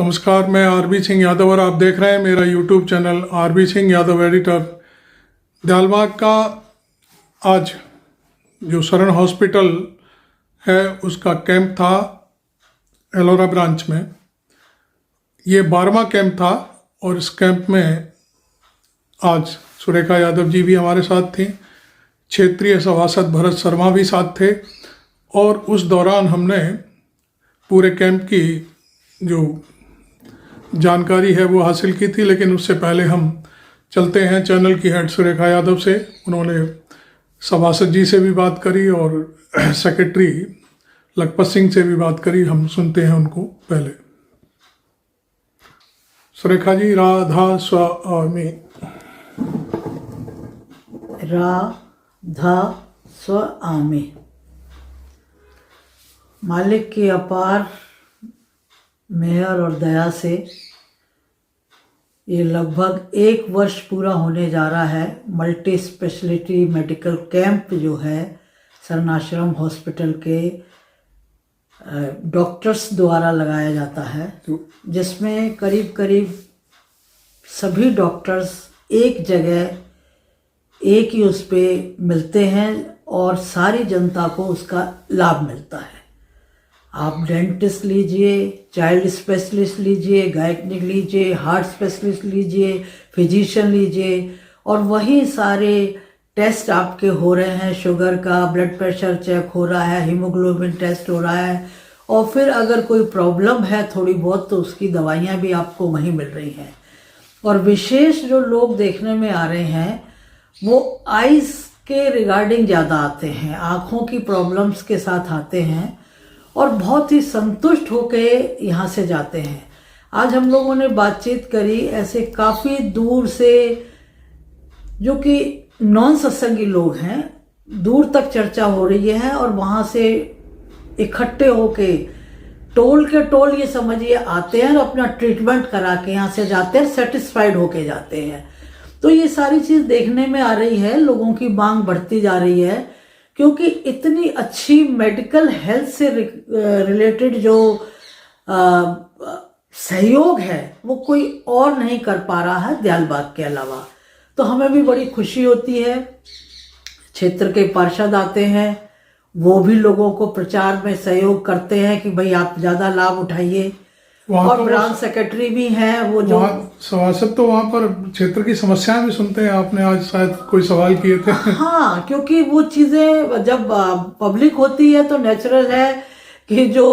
नमस्कार, मैं आरबी सिंह यादव और आप देख रहे हैं मेरा YouTube channel RB Singh Yadav editor. Dayalbagh का आज जो शरण हॉस्पिटल है उसका कैंप था एलोरा ब्रांच में। ये 12वां कैंप था और इस कैंप में आज सुरेखा यादव जी भी हमारे साथ थी, क्षेत्रीय सभासद भरत शर्मा भी साथ थे और उस दौरान हमने पूरे कैंप की जो जानकारी है वो हासिल की थी। लेकिन उससे पहले हम चलते हैं चैनल की हेड सुरेखा यादव से। उन्होंने सभासद जी से भी बात करी और सेक्रेटरी लखपत सिंह से भी बात करी। हम सुनते हैं उनको पहले। सुरेखा जी, राधा स्वामी। राधा स्वामी। मालिक की अपार मेहर और दया से ये लगभग 1 वर्ष पूरा होने जा रहा है। मल्टी स्पेशलिटी मेडिकल कैंप जो है शरणाश्रम हॉस्पिटल के डॉक्टर्स द्वारा लगाया जाता है, जिसमें करीब करीब सभी डॉक्टर्स एक जगह एक ही उस पे मिलते हैं और सारी जनता को उसका लाभ मिलता है। आप डेंटिस्ट लीजिए, चाइल्ड स्पेशलिस्ट लीजिए, गायनिक लीजिए, हार्ट स्पेशलिस्ट लीजिए, फिजिशियन लीजिए और वही सारे टेस्ट आपके हो रहे हैं। शुगर का, ब्लड प्रेशर चेक हो रहा है, हीमोग्लोबिन टेस्ट हो रहा है और फिर अगर कोई प्रॉब्लम है थोड़ी बहुत तो उसकी दवाइयाँ भी आपको वहीं मिल रही हैं। और विशेष जो लोग देखने में आ रहे हैं वो आइज़ के रिगार्डिंग ज़्यादा आते हैं, आँखों की प्रॉब्लम्स के साथ आते हैं और बहुत ही संतुष्ट होके यहाँ से जाते हैं। आज हम लोगों ने बातचीत करी ऐसे काफ़ी दूर से जो कि नॉन सत्संगी लोग हैं, दूर तक चर्चा हो रही है और वहाँ से इकट्ठे होके टोल के टोल ये समझिए आते हैं और अपना ट्रीटमेंट करा के यहाँ से जाते हैं, सेटिस्फाइड होके जाते हैं। तो ये सारी चीज़ देखने में आ रही है, लोगों की मांग बढ़ती जा रही है क्योंकि इतनी अच्छी मेडिकल हेल्थ से रिलेटेड जो सहयोग है वो कोई और नहीं कर पा रहा है दयालबाग के अलावा। तो हमें भी बड़ी खुशी होती है। क्षेत्र के पार्षद आते हैं, वो भी लोगों को प्रचार में सहयोग करते हैं कि भाई आप ज़्यादा लाभ उठाइए। और ब्रांच सेक्रेटरी भी हैं, वो जो सभासद तो वहाँ पर क्षेत्र की समस्याएं भी सुनते हैं। आपने आज शायद कोई सवाल किए थे। हाँ, क्योंकि वो चीज़ें जब पब्लिक होती है तो नेचुरल है कि जो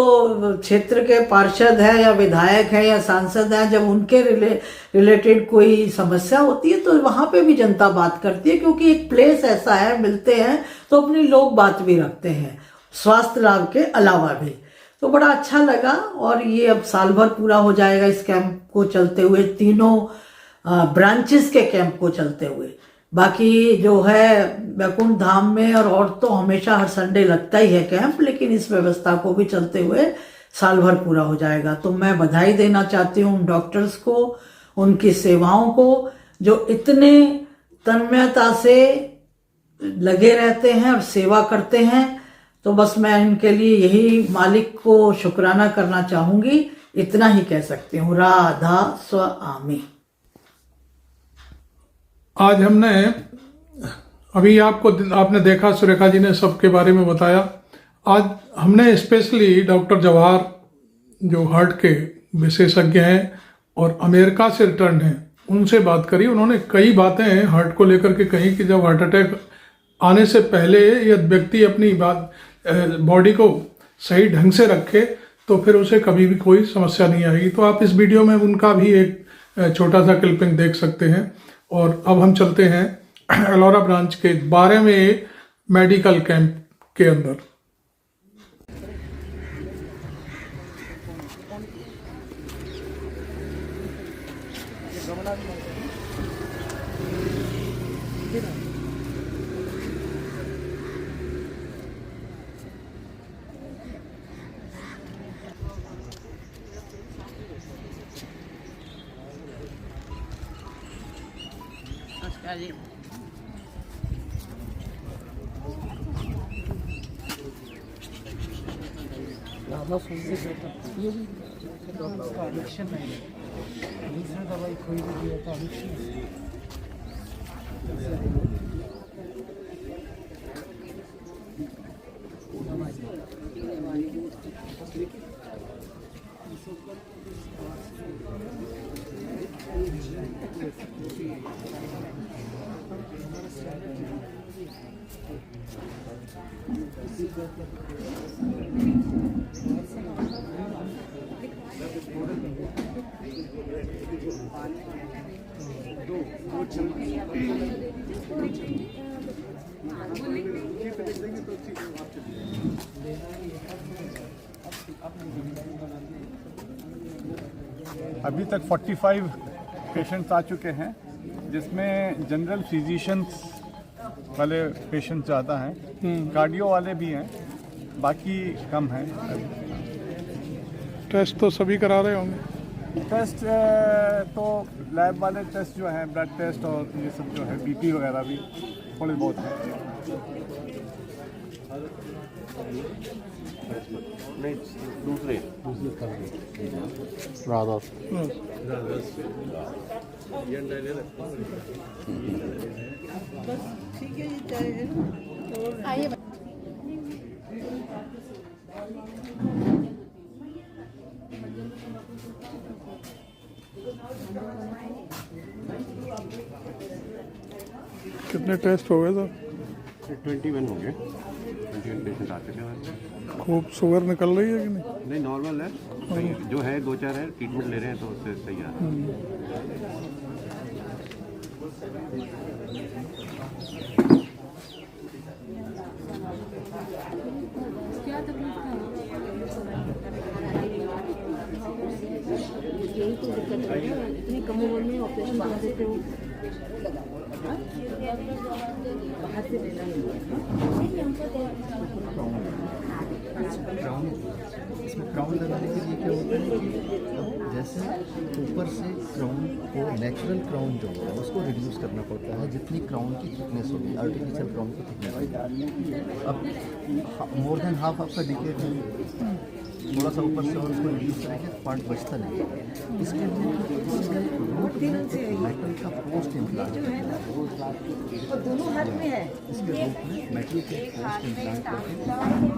क्षेत्र के पार्षद है या विधायक है या सांसद है, जब उनके रिलेटेड कोई समस्या होती है तो वहाँ पे भी जनता बात करती है क्योंकि एक प्लेस ऐसा है, मिलते हैं तो अपनी लोग बात भी रखते हैं स्वास्थ्य लाभ के अलावा भी। तो बड़ा अच्छा लगा और ये अब साल भर पूरा हो जाएगा इस कैंप को चलते हुए, तीनों ब्रांचेस के कैंप को चलते हुए। बाकी जो है वैकुंठ धाम में और तो हमेशा हर संडे लगता ही है कैंप, लेकिन इस व्यवस्था को भी चलते हुए साल भर पूरा हो जाएगा। तो मैं बधाई देना चाहती हूँ डॉक्टर्स को, उनकी सेवाओं को, जो इतने तन्मयता से लगे रहते हैं और सेवा करते हैं। तो बस मैं इनके लिए यही मालिक को शुक्राना करना चाहूँगी, इतना ही कह सकती हूँ। राधा स्वामी। आज हमने अभी आपने देखा, सुरेखा जी ने सबके बारे में बताया। आज हमने स्पेशली डॉक्टर जवाहर जो हार्ट के विशेषज्ञ हैं और अमेरिका से रिटर्न हैं, उनसे बात करी। उन्होंने कई बातें हार्ट को लेकर के कही कि जब हार्ट अटैक आने से पहले यदि व्यक्ति अपनी बॉडी को सही ढंग से रखे तो फिर उसे कभी भी कोई समस्या नहीं आएगी। तो आप इस वीडियो में उनका भी एक छोटा सा क्लिपिंग देख सकते हैं। और अब हम चलते हैं एलोरा ब्रांच के 12वें मेडिकल कैंप के अंदर। जी ये भी उसका एडिक्शन नहीं है, दूसरा दवाई कोई भी दिया तो एडिक्शन है। अभी तक 45 पेशेंट्स आ चुके हैं, जिसमें जनरल फिजिशियंस वाले पेशेंट ज़्यादा हैं, कार्डियो वाले भी हैं, बाकी कम हैं। टेस्ट तो सभी करा रहे होंगे। टेस्ट तो लैब वाले टेस्ट जो हैं, ब्लड टेस्ट और ये सब जो है, बीपी वगैरह भी थोड़े बहुत हैं। नहीं, दूसरे कितने टेस्ट हो गए सर? 21 हो गए, 21 पेशेंट आ चुके हैं। खूब शुगर निकल रही है कि नहीं? नहीं, नॉर्मल है, सही है। जो है 2-4 है, ट्रीटमेंट ले रहे हैं तो उससे सही आ रहा है। क्या तकलीफ था? यही तो दिक्कत है ना, इतनी कम उम्र में ऑपरेशन करा देते हो। बाहर से लेना इसमें क्राउन लगाने के लिए क्या होता है कि जैसे ऊपर से क्राउन को नेचुरल क्राउन जो है उसको रिड्यूस करना पड़ता है, जितनी क्राउन की थिकनेस होगी, आर्टिफिशियल क्राउन की थिकनेस। अब मोर देन हाफ आपका डिकेट है, थोड़ा सा ऊपर से और उसको रिड्यूस करेंगे तो पार्ट बचता नहीं है। इसके लिए रूट में मेटल का पोस्ट इम्प्लांट और दोनों हाथ में है। इसके रूट में मेटल के पोस्ट इम्प्लांट करके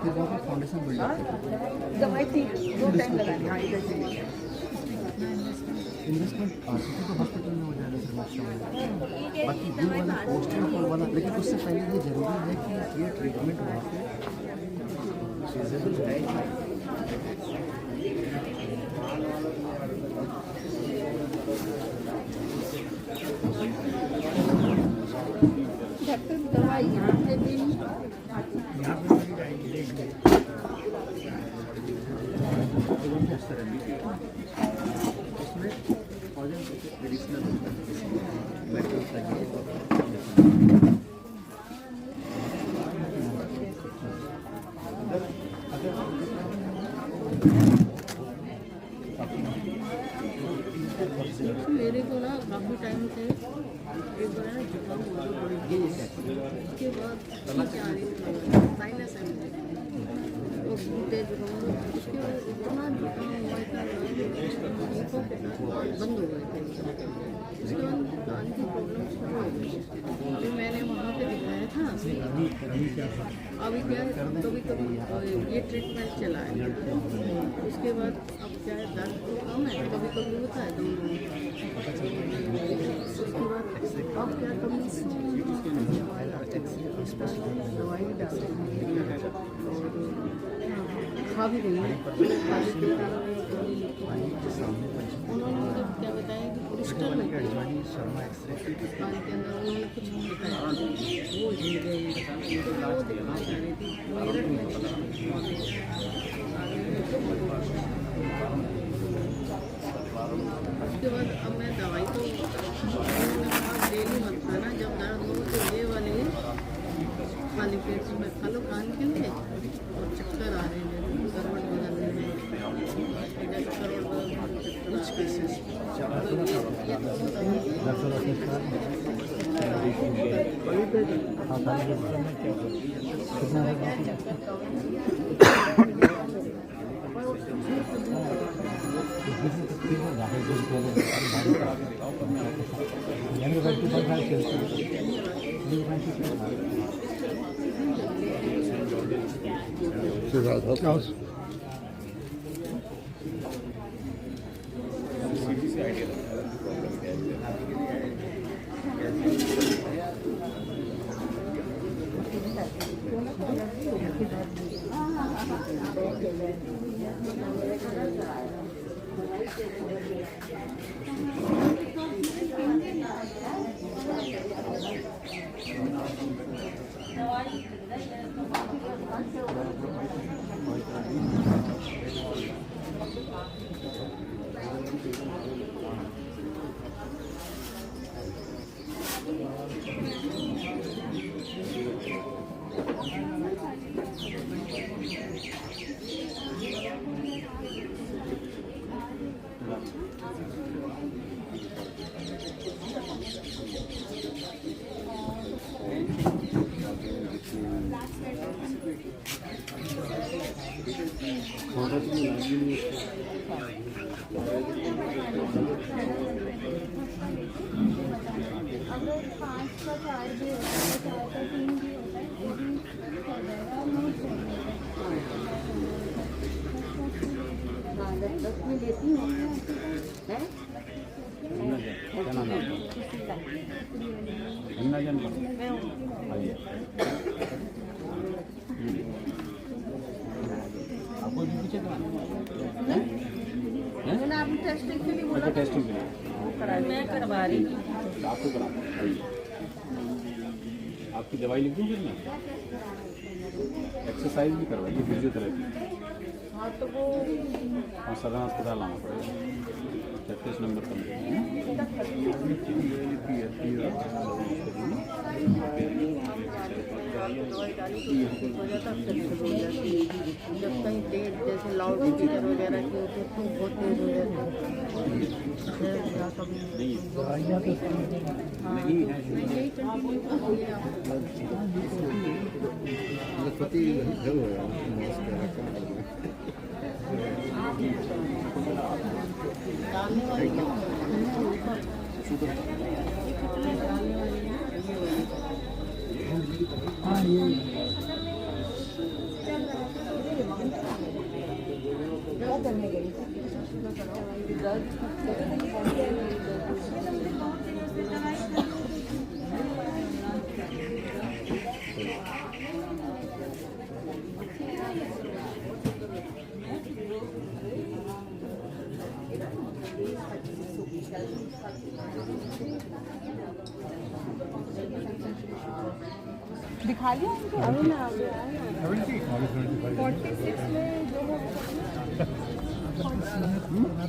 फिर वहाँ पर फाउंडेशन बिल्डअप करते हैं। दवाई थी 2 टाइम लगानी। हाँ, इधर से इन्वेस्टमेंट आरसीटी तो हॉस्पिटल में हो जाएगा फिर मास्टर, बाकी ये वाला पोस्टिंग वाला, लेकिन उससे पहले ये जरूरी है कि ये ट्रीटमेंट वहाँ पे फिजिबल है। डॉक्टर दवाई यहाँ से भी उसमें मेडिसिनल मेडिकल चाहिए। मेरे को ना काफ़ी टाइम से एक बार ना जुकाम हुआ था बड़ी तेज, उसके बाद ठीक आ रही थी, साइनस है और तेज जुकाम हुआ, उसके बाद इतना जुकाम हुआ था बंद हो गए थे। उसके बाद कान की प्रॉब्लम शुरू हो गई। अभी मैंने वहाँ पे दिखाया था, अभी क्या है कभी कभी ये ट्रीटमेंट चला है, उसके बाद अब क्या है दर्द तो कम है, कभी कभी होता है उसके बाद अब क्या कमी दवाई भी डाल और खा भी रही है। उन्होंने मुझे क्या बताया कि क्रिस्टल में कान के अंदर उन्होंने कुछ बताया, वो झील गई तो वो दिखा रही थी मेरठ में। उसके बाद अब मैं दवाई तो डेली मत खाना, जब दर्द हो तो ये वाले खाली पेट में खा लो खाने के लिए, और चक्कर आ रहे हैं, करवट बदल रहे हैं, करवट बदल कुछ केसेस ये अगर 5 का 4 भी होता है, 4 का 3 भी होता है, हाँ 10 में लेती हूँ है क्या नाम है आपको पीछे मैंने आपने टेस्टिंग के लिए बोला था, टेस्टिंग के लिए मैं करवा रही हूँ। आपको करा आपकी दवाई लिख दूँ फिर मैं एक्सरसाइज भी करवाइए फिजियोथेरेपी। हाँ तो वो और सदर अस्पताल आना पड़ेगा 36 नंबर पर दवाई डाली तो ठीक हो जाता, फिर ठीक हो जाती है। जब कहीं तेज जैसे लाउड स्पीकर वगैरह की होती है तो बहुत तेज हो जाती है या कभी हाँ नहीं यही कंटिन्यू करिए डालने वाली डालने वाली हाँ ये दिखा लिया उनको अभी मैं आ गया 46 में जो है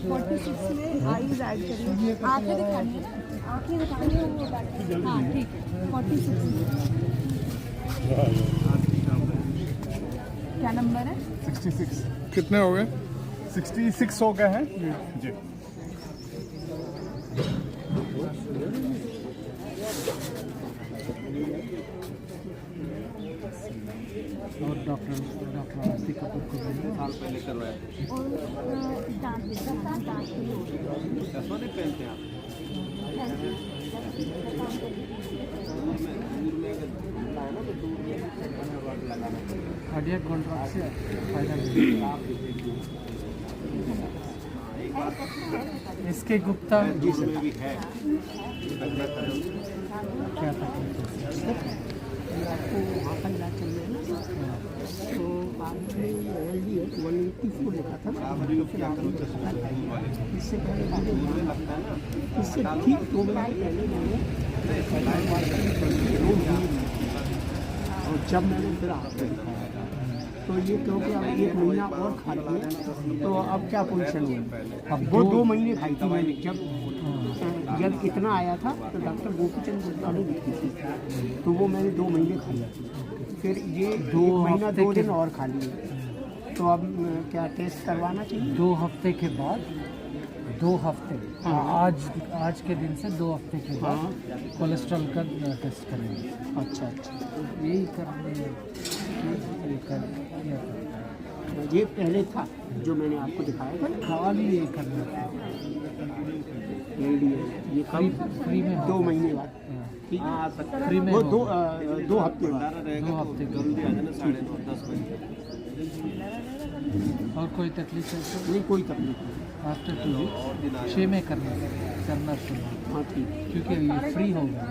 46 में आईज ऐड करिए, आंखें दिखाइए, आंखें दिखाइए वो बैठे। हाँ ठीक है 46 क्या नंबर है? 66 कितने हो गए? 66 हो गए हैं जी। और डॉक्टर आरती कपूर को बोलिए। साल पहले करवाया और दांत चश्मा नहीं पहनते हैं कार्डियक कॉन्ट्रैक्ट से फायदा मिलेगा। इसके गुप्ता जी सर भी है क्या तकलीफ आपको वहाँ पर इलाज चल रहा है ना, तो आपने एलडी 184 लिखा था, इससे पहले इससे ठीक 2 महीने पहले और जब मैंने फिर आपको दिखाया तो ये क्योंकि अब 1 महीना और खा लिया तो अब क्या पोजीशन हुई। अब वो 2 महीने खाई थी मैंने, जब इतना आया था तो डॉक्टर गोपीचंद गुप्तानी दिखती थी तो वो मैंने 2 महीने खाया थी, फिर ये 2 महीना 2 दिन और खा लिए। तो अब क्या टेस्ट करवाना चाहिए? 2 हफ्ते के बाद 2 हफ्ते आज के दिन से 2 हफ्ते के बाद कोलेस्ट्रॉल का टेस्ट करेंगे। अच्छा यही करने ये कर ये पहले था जो मैंने आपको दिखाया था। खाली ये करना था। रेडी ये कब फ्री में 2 महीने बाद ठीक है फ्री में वो होगा। 2 हफ्ते बाद 2 हफ्ते के जल्दी आ जाना 9:30-10 बजे। और कोई तकलीफ है तो नहीं कोई तकलीफ नहीं। आफ्टर 2 वीक 6 में करना शुरू, हाँ ठीक है। क्योंकि ये फ्री होगा।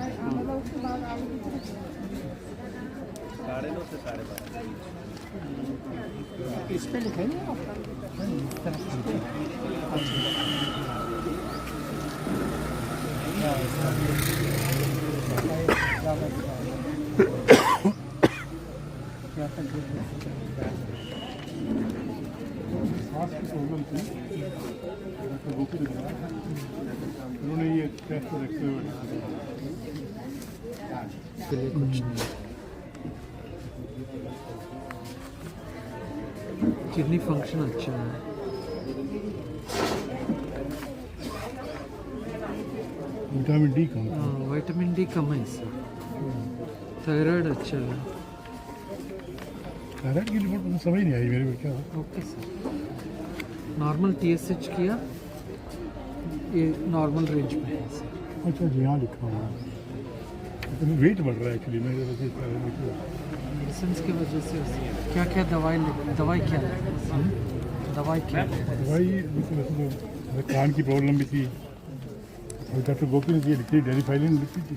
9:30 से 12:30। इस पे लिखेंगे आप? इस तरफ क्या तकलीफ है? सांस की प्रॉब्लम थी, डॉक्टर गोपी ने बताया, उन्होंने ये टेस्ट और एक्सरे के लिए कुछ नहीं। किडनी फंक्शन अच्छा है, विटामिन डी कम विटामिन डी कम है इससे, थायराइड अच्छा है। थायराइड की रिपोर्ट मुझे समझ नहीं आई मेरे को क्या। ओके सर, नॉर्मल TSH किया, ये नॉर्मल रेंज में है सर। अच्छा जी, यहाँ लिखा हुआ है। वेट बढ़ रहा है एक्चुअली मेरे वजह से। मेडिसिन की वजह से क्या क्या दवाई क्या दवाई क्या दवाई वैसे तो कान की प्रॉब्लम भी थी, और डॉक्टर गोपी ने ये लिखी थी, डेनिफाइलिन लिखी थी,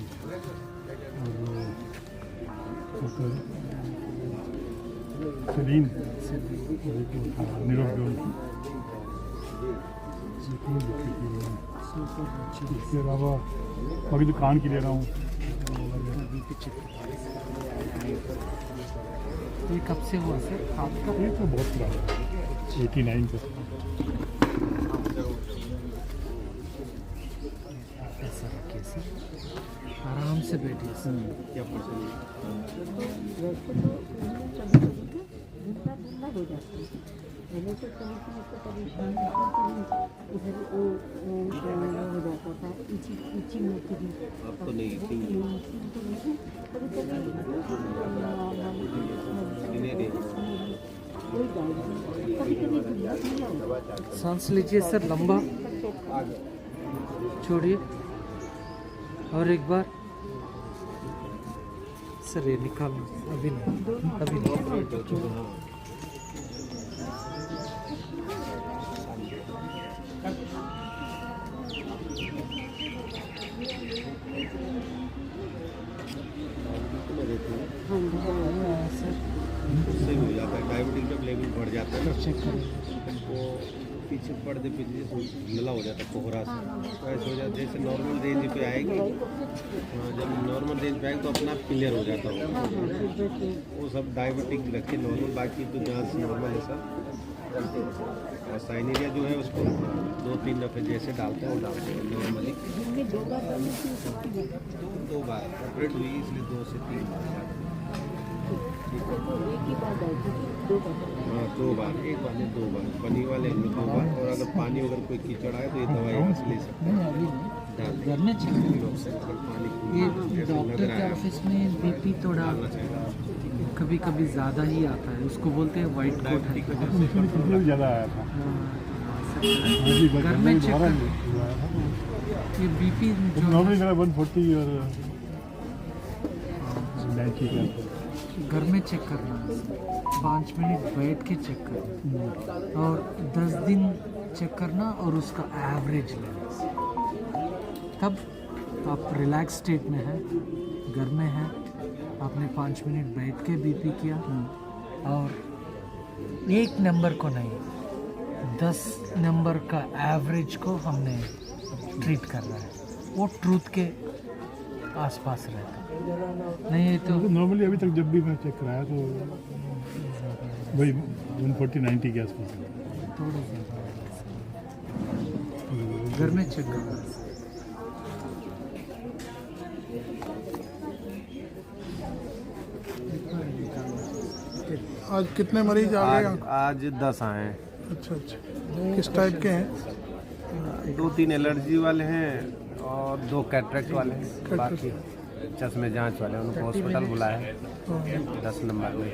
और सेलीन, निरोक्डोन लिखी थी। इसके अलावा अभी तो कान की ले रहा हूँ। ये कब से हुआ सर आपका? ये तो बहुत पुराना है, 89 से। ऐसा रखिए सर, आराम से बैठिए सर। क्या परेशानी? पहले तो कभी उसको परेशानी उधर वो हो जाता था, इचिंग होती थी। अब तो नहीं सांस लीजिए सर, लंबा छोड़िए, और एक बार सर ये निकालना, अभी नहीं, अभी नहीं। उससे भी हो जाता है, डायबिटीज का लेवल बढ़ जाता है ना, चेक करें। वो पीछे पड़ते पीछे नला हो जाता है कोहरा से, तो ऐसे हो जाता है जैसे नॉर्मल रेंज पे आएगी। हाँ, जब नॉर्मल रेंज पे आएगी तो अपना आप क्लियर हो जाता होगा। वो सब डायबिटिक रखे नॉर्मल, बाकी तो जांच नॉर्मल है सब। और साइनेरिया जो है उसको 2-3 दफ़े जैसे डालते हैं वो डालते हैं नॉर्मली। 2 बार ऑपरेट हुई इसलिए 2 से 3 बार। हाँ 2 बार, एक बार नहीं 2 बार, पनी वाले में 2 बार। और अगर पानी अगर कोई कीचड़ आए तो ये दवाई ले सकते हैं, डाल घर में चेक करें। ये डॉक्टर के ऑफिस में BP थोड़ा कभी कभी ज़्यादा ही आता है, उसको बोलते हैं वाइट कोट है। ज़्यादा आया था घर में चेक कर, ये BP जो नॉर्मली मेरा 140 और 90 का। घर में चेक करना, 5 मिनट बैठ के चेक करना, और 10 दिन चेक करना, और उसका एवरेज लेना। तब आप रिलैक्स स्टेट में हैं, घर में हैं, आपने 5 मिनट बैठ के BP किया, और 1 नंबर को नहीं 10 नंबर का एवरेज को हमने ट्रीट कर रहा है, वो ट्रूथ के आसपास रहता है। नहीं ये तो नॉर्मली अभी तक जब भी मैं चेक कराया तो वही 140-90 के आसपास है। थोड़ा ज़्यादा घर में चेक करना। आज कितने मरीज आ गए? आज 10 आए हैं। अच्छा, किस टाइप के हैं? 2-3 एलर्जी वाले हैं और 2 कैटरेक्ट वाले हैं, बाकी चश्मे जांच वाले हैं। उनको हॉस्पिटल बुलाया है, 10 नंबर में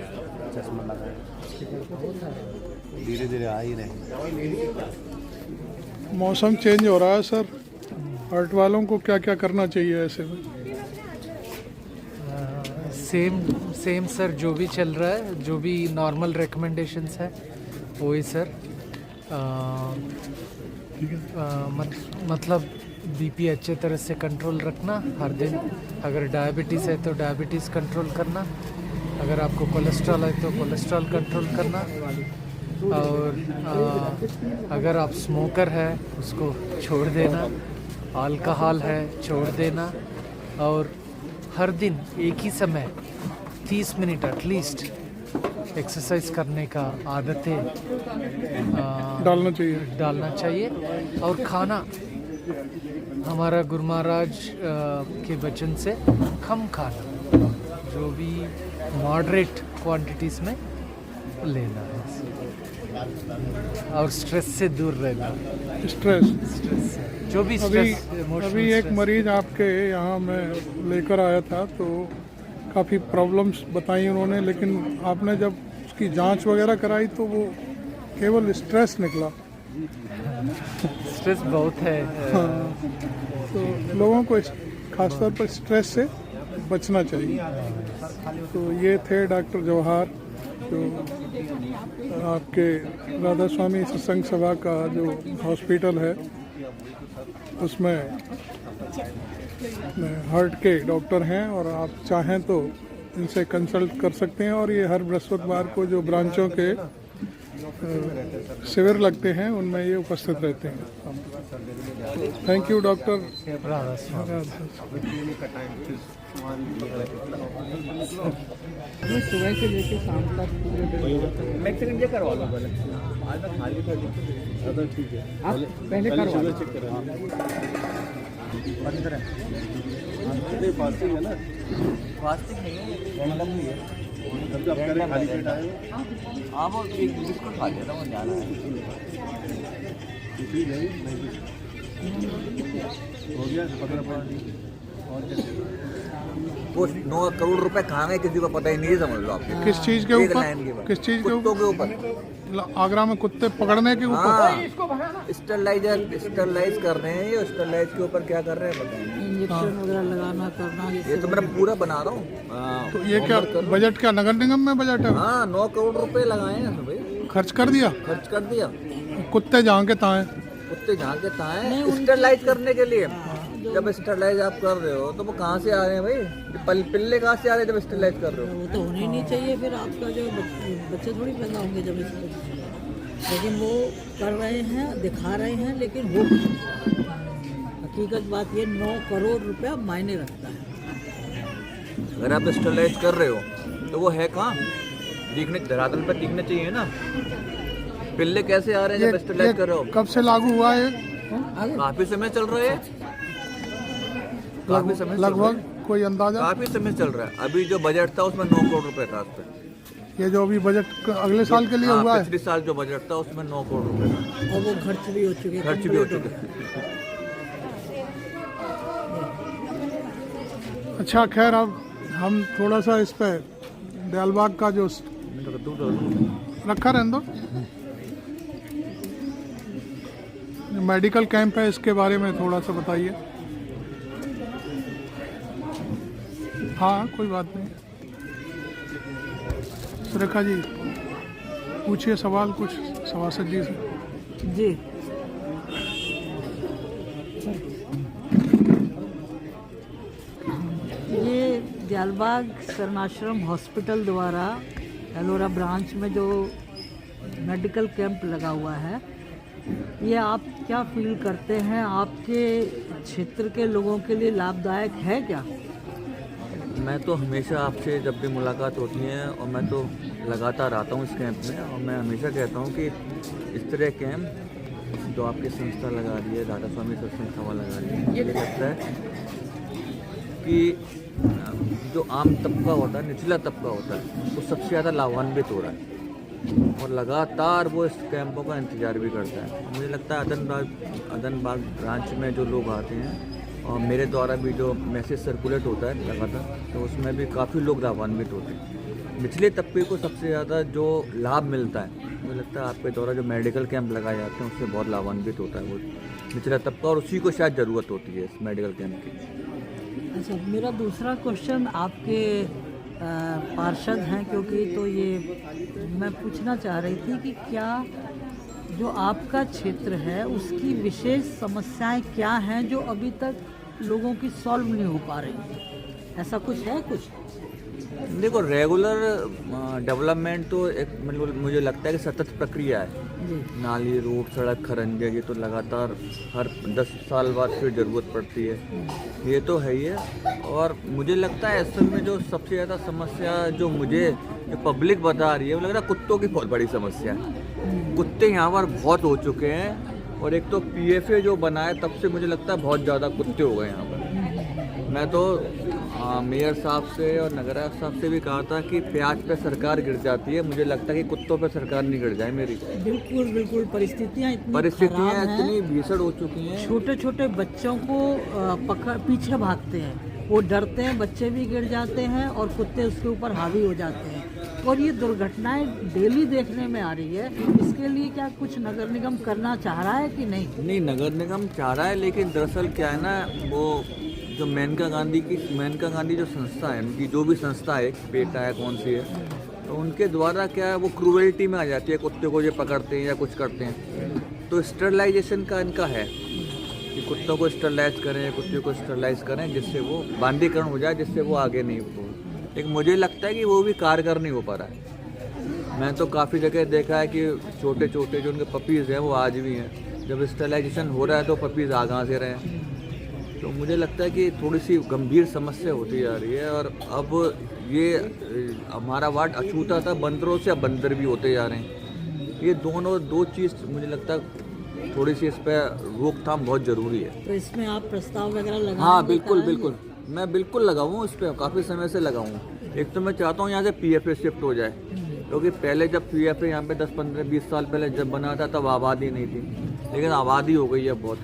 चश्मा लगाया। धीरे धीरे आ ही रहे। मौसम चेंज हो रहा है सर, हार्ट वालों को क्या क्या करना चाहिए ऐसे में? सेम सर, जो भी चल रहा है, जो भी नॉर्मल रिकमेंडेशंस है वही सर। मतलब बीपी अच्छे तरह से कंट्रोल रखना हर दिन। अगर डायबिटीज़ है तो डायबिटीज़ कंट्रोल करना, अगर आपको कोलेस्ट्रॉल है तो कोलेस्ट्रॉल कंट्रोल करना, और अगर आप स्मोकर है उसको छोड़ देना, अल्कोहल है छोड़ देना, और हर दिन एक ही समय 30 मिनट एटलीस्ट एक्सरसाइज करने का आदतें डालना चाहिए। और खाना हमारा गुरु महाराज के वचन से कम खाना, जो भी मॉडरेट क्वांटिटीज़ में लेना है, और स्ट्रेस से दूर रहना। स्ट्रेस से जो भी स्ट्रेस, अभी एक मरीज आपके यहाँ मैं लेकर आया था तो काफ़ी प्रॉब्लम्स बताई उन्होंने, लेकिन आपने जब उसकी जांच वगैरह कराई तो वो केवल स्ट्रेस निकला। स्ट्रेस बहुत है। हाँ, तो लोगों को खासतौर पर स्ट्रेस से बचना चाहिए। तो ये थे डॉक्टर जवाहर, जो आपके राधा स्वामी सत्संग सभा का जो हॉस्पिटल है उसमें हार्ट के डॉक्टर हैं, और आप चाहें तो इनसे कंसल्ट कर सकते हैं। और ये हर बृहस्पतिवार को जो ब्रांचों के शिविर लगते हैं उनमें ये उपस्थित रहते हैं। Thank you doctor. सुबह से लेकर शाम तक पूरे करवा लो पहले। आज मैं खाली था, ठीक है, आप पहले करवा लो। फास्टिंग है ना? फास्टिंग नहीं है, रैंडम नहीं है। जब आप करें खाली पेट आए आप और एक बिस्कुट खा लिया था, वो ज़्यादा है। हो गया 15 वो 9 करोड़ रुपए कहाँ गए किसी को पता ही नहीं, समझ लो आप। किस चीज के ऊपर? किस चीज के ऊपर? आगरा में कुत्ते पकड़ने के ऊपर स्टरलाइज कर रहे हैं। ये स्टरलाइज के ऊपर क्या कर रहे हैं बताइए। इंजेक्शन वगैरह लगाना करना, ये तो मैं पूरा बना रहा हूँ। तो ये क्या बजट, क्या नगर निगम में बजट है? हाँ, 9 करोड़ रुपए लगाए हैं भाई। खर्च कर दिया? खर्च कर दिया। कुत्ते जहाँ के ताए, कुत्ते जहाँ के ताए स्टरलाइज करने के लिए। जब स्टरलाइज आप कर रहे हो तो वो कहाँ से आ रहे हैं भाई? पिल्ले कहाँ से आ रहे हैं जब स्टरलाइज कर रहे हो? वो तो होने ही नहीं चाहिए। फिर आपका जो बच्चे थोड़ी पैदा होंगे जब इसको, लेकिन वो कर रहे हैं, दिखा रहे हैं, लेकिन वो हकीकत बात ये 9 करोड़ रुपया मायने रखता है। अगर आप स्टरलाइज कर रहे हो तो वो है कहाँ? दिखने धरातल पर दिखने चाहिए ना। पिल्ले कैसे आ रहे हैं जब स्टरलाइज कर रहे हो? कब से लागू हुआ है? काफी समय चल रहा है। काफी समय लगभग कोई अंदाजा? काफी समय चल रहा है। अभी जो बजट था उसमें 9 करोड़ रुपए था। उस पर ये जो अभी बजट अगले साल के लिए हुआ है, पिछले साल जो बजट था उसमें 9 करोड़ रुपए था। और वो खर्च भी हो चुके, खर्च भी हो चुके। अच्छा खैर, अब हम थोड़ा सा इस पे दयालबाग का जो रखा रहने दो, मेडिकल कैंप है इसके बारे में थोड़ा सा बताइए। हाँ कोई बात नहीं। सुरेखा जी पूछिए सवाल कुछ सभासद जी से। जी, ये दयालबाग शरणाश्रम हॉस्पिटल द्वारा एलोरा ब्रांच में जो मेडिकल कैंप लगा हुआ है, ये आप क्या फील करते हैं? आपके क्षेत्र के लोगों के लिए लाभदायक है क्या? मैं तो हमेशा आपसे जब भी मुलाकात होती है, और मैं तो लगातार आता हूँ इस कैंप में, और मैं हमेशा कहता हूँ कि इस तरह कैंप जो आपकी संस्था लगा रही है, राधा स्वामी सत्संग सभा लगा रही है, ये लगता है कि जो आम तबका होता है, निचला तबका होता है, वो सबसे ज़्यादा लाभान्वित हो रहा है, और लगातार वो इस कैंपों का इंतज़ार भी करता है। मुझे लगता है अदनबाग ब्रांच में जो लोग आते हैं, और मेरे द्वारा भी जो मैसेज सर्कुलेट होता है लगातार, तो उसमें भी काफ़ी लोग लाभान्वित होते हैं। निचले तबके को सबसे ज़्यादा जो लाभ मिलता है, मुझे लगता है आपके द्वारा जो मेडिकल कैंप लगाए जाते हैं उससे बहुत लाभान्वित होता है वो। निचला तबका, और उसी को शायद ज़रूरत होती है इस मेडिकल कैंप की। अच्छा, मेरा दूसरा क्वेश्चन आपके पार्षद हैं क्योंकि, तो ये मैं पूछना चाह रही थी कि क्या जो आपका क्षेत्र है उसकी विशेष समस्याएं क्या हैं जो अभी तक लोगों की सॉल्व नहीं हो पा रही, ऐसा कुछ है कुछ? देखो, रेगुलर डेवलपमेंट तो एक मतलब मुझे लगता है कि सतत प्रक्रिया है। नाली, रोड, सड़क, खरंजे, ये तो लगातार हर 10 साल बाद फिर ज़रूरत पड़ती है, ये तो है ही है। और मुझे लगता है असल में जो सबसे ज़्यादा समस्या जो पब्लिक बता रही है, वो लग रहा है कुत्तों की बहुत बड़ी समस्या है। कुत्ते यहाँ पर बहुत हो चुके हैं, और एक तो PFA जो बना है तब से मुझे लगता है बहुत ज़्यादा कुत्ते हो गए यहाँ पर। मैं तो मेयर साहब से और नगर आयुक्त साहब से भी कहा था कि प्याज पे सरकार गिर जाती है, मुझे लगता है कि कुत्तों पे सरकार नहीं गिर जाए मेरी। बिल्कुल बिल्कुल, परिस्थितियाँ इतनी भीषण हो चुकी हैं। छोटे छोटे बच्चों को पीछे भागते हैं, वो डरते हैं, बच्चे भी गिर जाते हैं और कुत्ते उसके ऊपर हावी हो जाते हैं, और ये दुर्घटनाएं डेली देखने में आ रही है। इसके लिए क्या कुछ नगर निगम करना चाह रहा है कि नहीं? नहीं, नगर निगम चाह रहा है, लेकिन दरअसल क्या है ना, वो जो मेनका गांधी जो संस्था है, उनकी जो भी संस्था है, पेटा है, कौन सी है, तो उनके द्वारा क्या है वो क्रूएलिटी में आ जाती है, कुत्ते को जो पकड़ते हैं या कुछ करते हैं। तो स्टरलाइजेशन का इनका है कि कुत्तों को स्टरलाइज करें, कुत्ते को स्टरलाइज करें, जिससे वो बांधीकरण हो जाए, जिससे वो आगे नहीं हो। लेकिन मुझे लगता है कि वो भी कारगर नहीं हो पा रहा है। मैं तो काफ़ी जगह देखा है कि छोटे छोटे जो उनके पपीज़ हैं वो आज भी हैं। जब स्टरलाइजेशन हो रहा है तो पपीज़ आगाह से रहे हैं। तो मुझे लगता है कि थोड़ी सी गंभीर समस्या होती जा रही है, और अब ये हमारा वार्ड अछूता था बंदरों से, अब बंदर भी होते जा रहे हैं। ये दो चीज़ मुझे लगता है थोड़ी सी इस पर रोकथाम बहुत ज़रूरी है। तो इसमें आप प्रस्ताव वगैरह लगाएंगे? हाँ, बिल्कुल, मैं बिल्कुल लगाऊँ इस पर, काफ़ी समय से लगाऊँ। एक तो मैं चाहता हूँ यहाँ से PFA शिफ्ट हो जाए, क्योंकि पहले जब PFA यहाँ पे 10, 15, 20 साल पहले जब बना था तब आबादी नहीं थी, लेकिन आबादी हो गई है बहुत।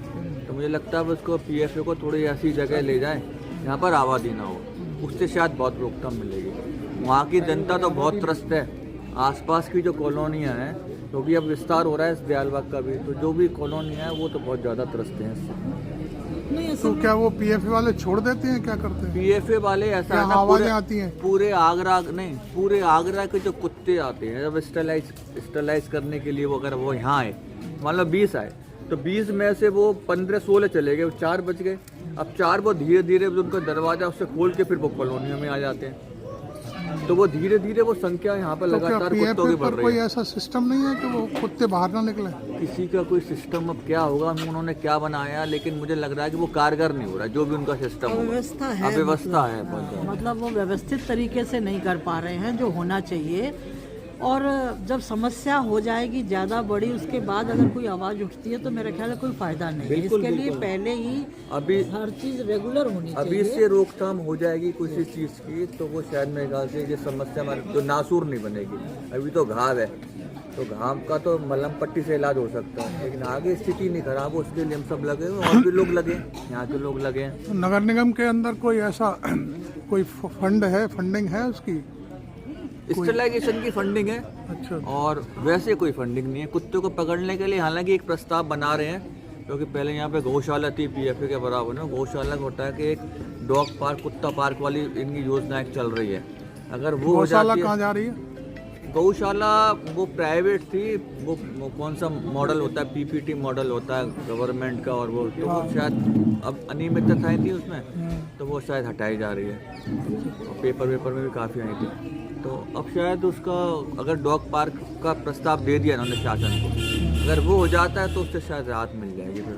तो मुझे लगता है उसको PFA को थोड़ी ऐसी जगह ले जाए जहाँ पर आबादी ना हो, उससे शायद बहुत रोकथाम मिलेगी। वहाँ की जनता तो बहुत त्रस्त है, आसपास की जो कॉलोनियाँ हैं, क्योंकि अब विस्तार हो रहा है इस दयालबाग का भी, तो जो भी कॉलोनियाँ हैं वो तो बहुत ज़्यादा त्रस्त हैं इससे। तो क्या वो PFA वाले छोड़ देते हैं, क्या करते हैं? PFA वाले ऐसा है ना, आवाजें आती हैं पूरे आगरा के जो कुत्ते आते हैं जब स्टरलाइज करने के लिए, वो अगर वो यहाँ आए, मान लो 20 आए, तो 20 में से वो 15-16 चले गए, 4 बच गए। अब 4 वो धीरे धीरे उनका दरवाजा उससे खोल के फिर वो कॉलोनियों में आ जाते हैं, तो वो धीरे धीरे वो संख्या यहाँ पर लगातार कुत्तों की बढ़ रही है। कोई ऐसा सिस्टम नहीं है कि वो कुत्ते बाहर ना निकले? किसी का कोई सिस्टम अब क्या होगा, उन्होंने क्या बनाया, लेकिन मुझे लग रहा है कि वो कारगर नहीं हो रहा है, जो भी उनका सिस्टम अव्यवस्था है, मतलब वो व्यवस्थित तरीके से नहीं कर पा रहे हैं जो होना चाहिए। और जब समस्या हो जाएगी ज़्यादा बड़ी, उसके बाद अगर कोई आवाज़ उठती है तो मेरे ख्याल में कोई फ़ायदा नहीं है। इसके लिए पहले ही अभी हर चीज़ रेगुलर होनी चाहिए। अभी से रोकथाम हो जाएगी किसी चीज़ की, तो वो शायद मेरे ख्याल से ये समस्या हमारी जो नासूर नहीं बनेगी। अभी तो घाव है, तो घाव का तो मलहम पट्टी से इलाज हो सकता है, लेकिन आगे स्थिति नहीं खराब हो, उसके लिए हम सब लगे हुए, और भी लोग लगे, यहाँ के लोग लगे हैं। नगर निगम के अंदर कोई ऐसा कोई फंडिंग है उसकी? स्टरलाइजेशन की फंडिंग है। अच्छा। और वैसे कोई फंडिंग नहीं है कुत्ते को पकड़ने के लिए। हालांकि एक प्रस्ताव बना रहे हैं, क्योंकि पहले यहाँ पे गौशाला थी PFA के बराबर ना, गौशाला होता है कि एक डॉग पार्क, कुत्ता पार्क वाली इनकी योजना एक चल रही है। अगर वो हो जाती है, कहाँ जा रही है गौशाला? वो प्राइवेट थी, वो कौन सा मॉडल होता है, PPP मॉडल होता है गवर्नमेंट का, और वो तो वो शायद अब अनियमितताएं थी उसमें, तो वो शायद हटाई जा रही है। पेपर में भी काफ़ी आई थी, तो अब शायद उसका अगर डॉग पार्क का प्रस्ताव दे दिया इन्होंने शासन को, अगर वो हो जाता है तो उससे शायद राहत मिल जाएगी फिर।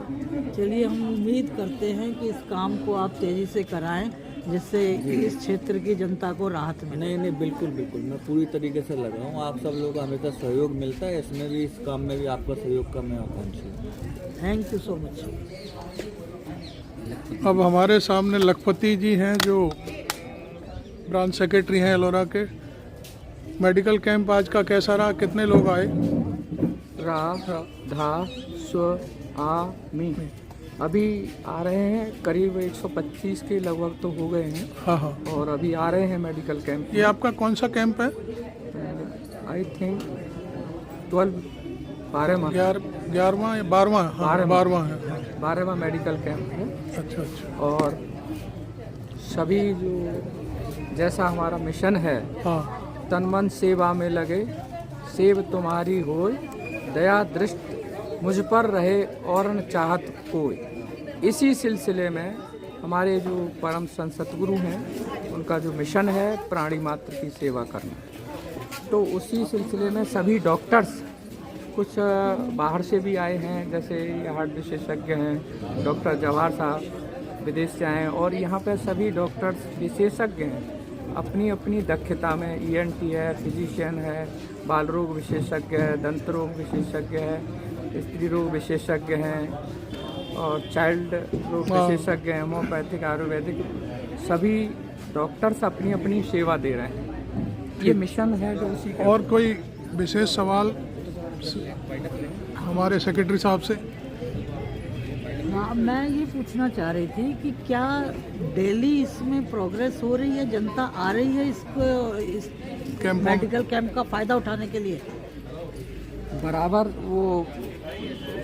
चलिए, हम उम्मीद करते हैं कि इस काम को आप तेज़ी से कराएं, जिससे इस क्षेत्र की जनता को राहत मिले। नहीं, बिल्कुल, मैं पूरी तरीके से लगा हूँ। आप सब लोगों का हमेशा सहयोग मिलता है, इसमें भी, इस काम में भी आपका सहयोग का मैं आकांक्षी हूँ। Thank you so much. अब हमारे सामने लखपति जी हैं, जो ब्रांच सेक्रेटरी हैं एलोरा के। मेडिकल कैंप आज का कैसा रहा, कितने लोग आए? अभी आ रहे हैं करीब 125 के लगभग तो हो गए हैं। हाँ। और अभी आ रहे हैं मेडिकल कैंप। ये आपका कौन सा कैंप है? आई थिंक 12वां या 12वां? 12वां है। 12वां मेडिकल कैंप है। अच्छा अच्छा। और सभी जो जैसा हमारा मिशन है, हाँ तन मन सेवा में लगे, सेव तुम्हारी होय, दया दृष्टि मुझ पर रहे और न चाहत कोई। इसी सिलसिले में हमारे जो परम संत सतगुरु हैं, उनका जो मिशन है प्राणी मात्र की सेवा करना, तो उसी सिलसिले में सभी डॉक्टर्स कुछ बाहर से भी आए हैं, जैसे हार्ट विशेषज्ञ हैं डॉक्टर जवाहर साहब विदेश से आए हैं, और यहाँ पे सभी डॉक्टर्स विशेषज्ञ हैं अपनी अपनी दक्षता में। ENT है, फिजिशियन है, बाल रोग विशेषज्ञ है, दंत रोग विशेषज्ञ है, स्त्री रोग विशेषज्ञ हैं और चाइल्ड रोग विशेषज्ञ हैं, होम्योपैथिक, आयुर्वेदिक, सभी डॉक्टर्स अपनी अपनी सेवा दे रहे हैं। ये मिशन है जो उसी का। और कोई विशेष सवाल हमारे सेक्रेटरी साहब से? हाँ, मैं ये पूछना चाह रही थी कि क्या डेली इसमें प्रोग्रेस हो रही है, जनता आ रही है इस कैंप में? मेडिकल कैंप का फ़ायदा उठाने के लिए? बराबर वो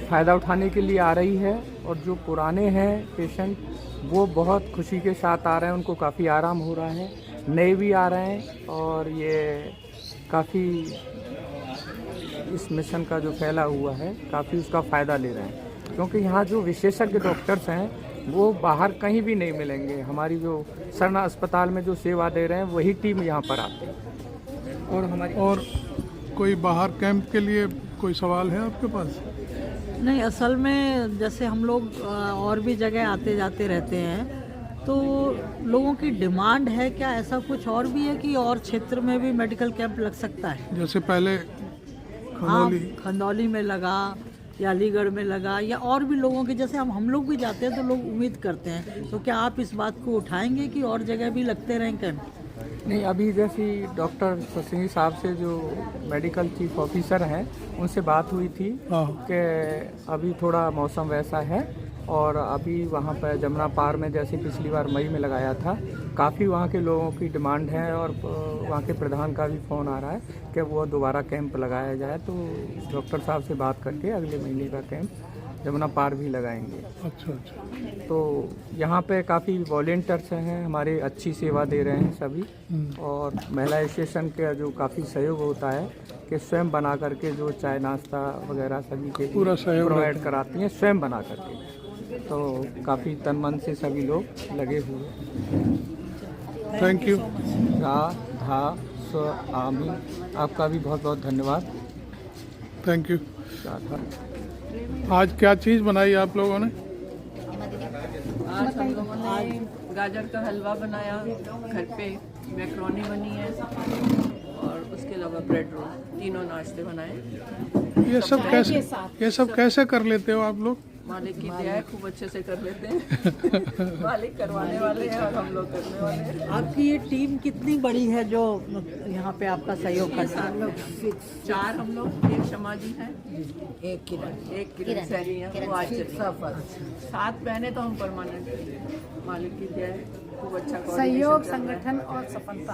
फ़ायदा उठाने के लिए आ रही है, और जो पुराने हैं पेशेंट वो बहुत खुशी के साथ आ रहे हैं, उनको काफ़ी आराम हो रहा है। नए भी आ रहे हैं और ये काफ़ी इस मिशन का जो फैला हुआ है काफ़ी उसका फ़ायदा ले रहे हैं, क्योंकि यहाँ जो विशेषज्ञ डॉक्टर्स हैं वो बाहर कहीं भी नहीं मिलेंगे। हमारी जो सरना अस्पताल में जो सेवा दे रहे हैं वही टीम यहाँ पर आती है। और हमारी और कोई बाहर कैंप के लिए कोई सवाल है आपके पास? नहीं, असल में जैसे हम लोग और भी जगह आते जाते रहते हैं, तो लोगों की डिमांड है, क्या ऐसा कुछ और भी है कि और क्षेत्र में भी मेडिकल कैंप लग सकता है? जैसे पहले हाँ, खंडौली, खंदौली में लगा या अलीगढ़ में लगा, या और भी लोगों के जैसे हम लोग भी जाते हैं तो लोग उम्मीद करते हैं, तो क्या आप इस बात को उठाएंगे कि और जगह भी लगते रहें कैंप? नहीं, अभी जैसी डॉक्टर सिंह साहब से जो मेडिकल चीफ ऑफिसर हैं उनसे बात हुई थी हाँ। कि अभी थोड़ा मौसम वैसा है, और अभी वहाँ पर जमुना पार में जैसे पिछली बार मई में लगाया था, काफ़ी वहाँ के लोगों की डिमांड है, और वहाँ के प्रधान का भी फ़ोन आ रहा है कि वो दोबारा कैंप लगाया जाए। तो डॉक्टर साहब से बात करके अगले महीने का कैंप जमुना पार भी लगाएंगे। अच्छा अच्छा। तो यहाँ पे काफ़ी वॉलेंटियर्स हैं हमारे, अच्छी सेवा दे रहे हैं सभी, और महिला स्टेशन के जो काफ़ी सहयोग होता है कि स्वयं बना करके जो चाय नाश्ता वगैरह सभी के पूरा सहयोग प्रोवाइड कराती हैं स्वयं बना करके, तो काफ़ी तन मन से सभी लोग लगे हुए। Thank you. राधा स्व आमी, आपका भी बहुत बहुत धन्यवाद। Thank you. राधा। आज क्या चीज़ बनाई आप लोगों ने? आज हम लोगों ने गाजर का हलवा बनाया, घर पे मैक्रोनी बनी है, और उसके अलावा ब्रेड रोल, तीनों नाश्ते बनाए। ये सब कैसे कर लेते हो आप लोग? मालिक की दया है, खूब अच्छे से कर लेते हैं। मालिक करवाने वाले हैं और हम लोग करने वाले हैं। आपकी ये टीम कितनी बड़ी है जो यहाँ पे आपका सहयोग करता है? 4 हम लोग, एक शमा जी हैं, एक किरण सैनी है, वो आज 7 बहने तो हम परमानेंट। मालिक की दया है, खूब अच्छा सहयोग, संगठन और सफलता।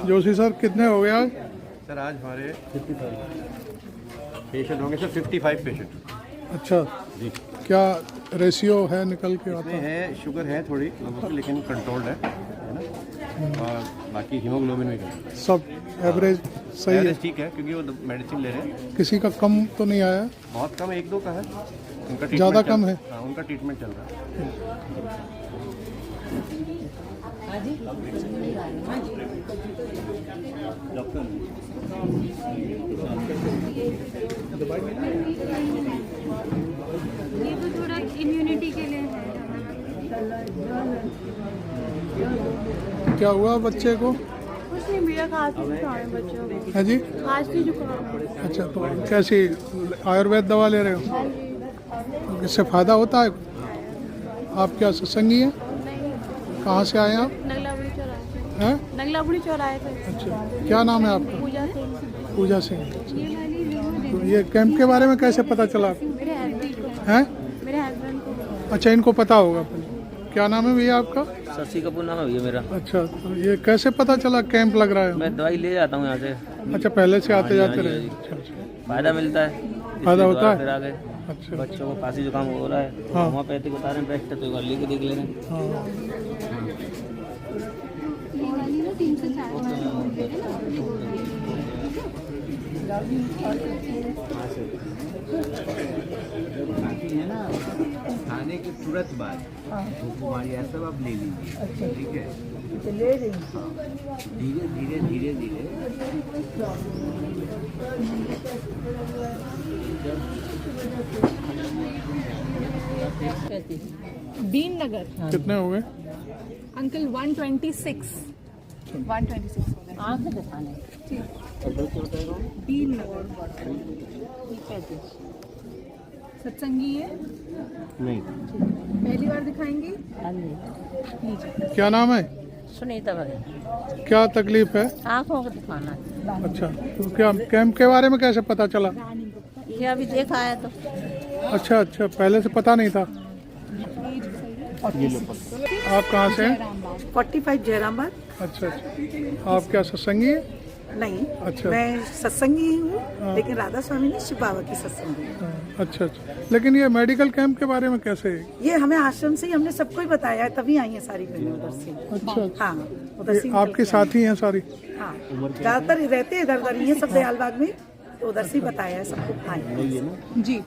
जोशी सर, कितने हो गए आज? सर आज हमारे 55 पेशेंट होंगे सर, 55 पेशेंट। अच्छा जी। क्या रेशियो है निकल के आता इसमें है, शुगर है थोड़ी लेकिन कंट्रोल्ड है ना, और बाकी हीमोग्लोबिन भी है। सब एवरेज सही है? एवरेज ठीक है, क्योंकि वो मेडिसिन ले रहे हैं। किसी का कम तो नहीं आया? बहुत कम, 1-2 का है, उनका ट्रीटमेंट ज़्यादा कम है? हाँ, उनका ट्रीटमेंट चल रहा है। ये तो थोड़ा इम्यूनिटी के लिए है। क्या हुआ बच्चे को? कुछ नहीं, मेरा खांसी जुकाम है बच्चों को। है जी? खांसी जुकाम है। अच्छा, तो कैसी आयुर्वेद दवा ले रहे हो? हाँ जी। इससे फ़ायदा होता है? आप क्या सत्संगी हैं? नहीं, कहाँ से आए आप? नगलापुरी चौराहे से। हैं? नगलापुरी चौराहे से। अच्छा, क्या नाम है आपका? पूजा सिंह। पूजा सिंह। ये वाली वीडियो तो ये कैंप के बारे में कैसे पता चला आपको? मेरे हस्बैंड को। हैं? मेरे हस्बैंड को। अच्छा, इनको पता होगा पहले। क्या नाम है भैया आपका? शशि कपूर नाम है भैया मेरा। अच्छा, तो ये कैसे पता चला कैंप लग रहा है? मैं दवाई ले जाता हूँ यहाँ से। अच्छा, पहले से आते हाँ जाते जी, रहे। हाँ जी। अच्छा अच्छा। फ़ायदा मिलता है। फायदा होता है? फिर आगे अच्छा बच्चों को खांसी जुकाम हो रहा है, हाँ। होम्योपैथिक बता रहे हैं बेस्ट है, तो एक बार लेके देख ले रहे हैं। हाँ खांसी है ना, खाने के तुरंत बाद बीमारी है सब आप ले लीजिए, ठीक है। ले रही धीरे धीरे धीरे धीरे बीन नगर कितने हो गए? अंकल 126 126 हो गए। आँख दिखाने बीन नगर सत्संगी है, नहीं पहली बार दिखाएंगे। लीजिए। क्या नाम है? सुनीता वगैरह क्या तकलीफ है? आँखों को दिखाना है। अच्छा तो क्या कैंप के बारे में कैसे पता चला? ये अभी देखा है तो अच्छा अच्छा, पहले से पता नहीं था। आप कहाँ से हैं? 45 जयराम बाग। अच्छा अच्छा, आप क्या सत्संगी है? नहीं, अच्छा मैं सत्संगी ही हूँ, लेकिन राधा स्वामी ने शिव बाबा की सत्संगी हूँ। अच्छा अच्छा, लेकिन ये मेडिकल कैंप के बारे में कैसे? ये हमें आश्रम से ही हमने सबको ही बताया है, तभी आई है सारी बहनें उधर से। अच्छा हाँ, उधर से ये ही आपके निकल के साथी हैं सारी? आई। हाँ, ज्यादातर रहते हैं इधर उधर ही है सब दयाल बाग में, तो उधर से ही बताया है सबको। आए जी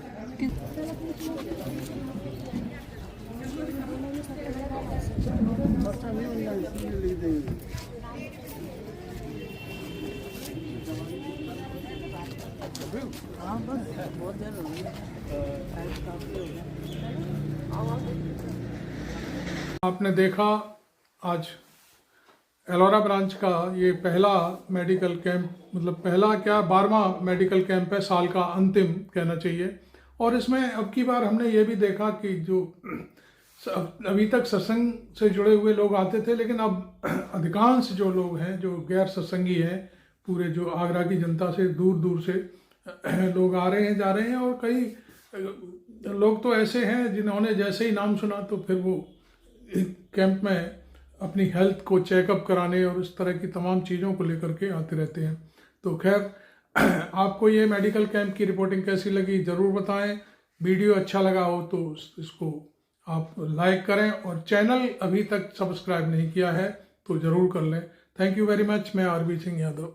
आपने देखा आज एलोरा ब्रांच का ये पहला मेडिकल कैंप, मतलब पहला क्या 12वां मेडिकल कैंप है, साल का अंतिम कहना चाहिए। और इसमें अब की बार हमने ये भी देखा कि जो अभी तक सत्संग से जुड़े हुए लोग आते थे, लेकिन अब अधिकांश जो लोग हैं जो गैर सत्संगी हैं, पूरे जो आगरा की जनता से दूर दूर से लोग आ रहे हैं जा रहे हैं। और कई लोग तो ऐसे हैं जिन्होंने जैसे ही नाम सुना तो फिर वो कैंप में अपनी हेल्थ को चेकअप कराने और इस तरह की तमाम चीज़ों को लेकर के आते रहते हैं। तो खैर, आपको ये मेडिकल कैंप की रिपोर्टिंग कैसी लगी ज़रूर बताएं। वीडियो अच्छा लगा हो तो इसको आप लाइक करें, और चैनल अभी तक सब्सक्राइब नहीं किया है तो ज़रूर कर लें। Thank you very much. मैं आरबी सिंह यादव।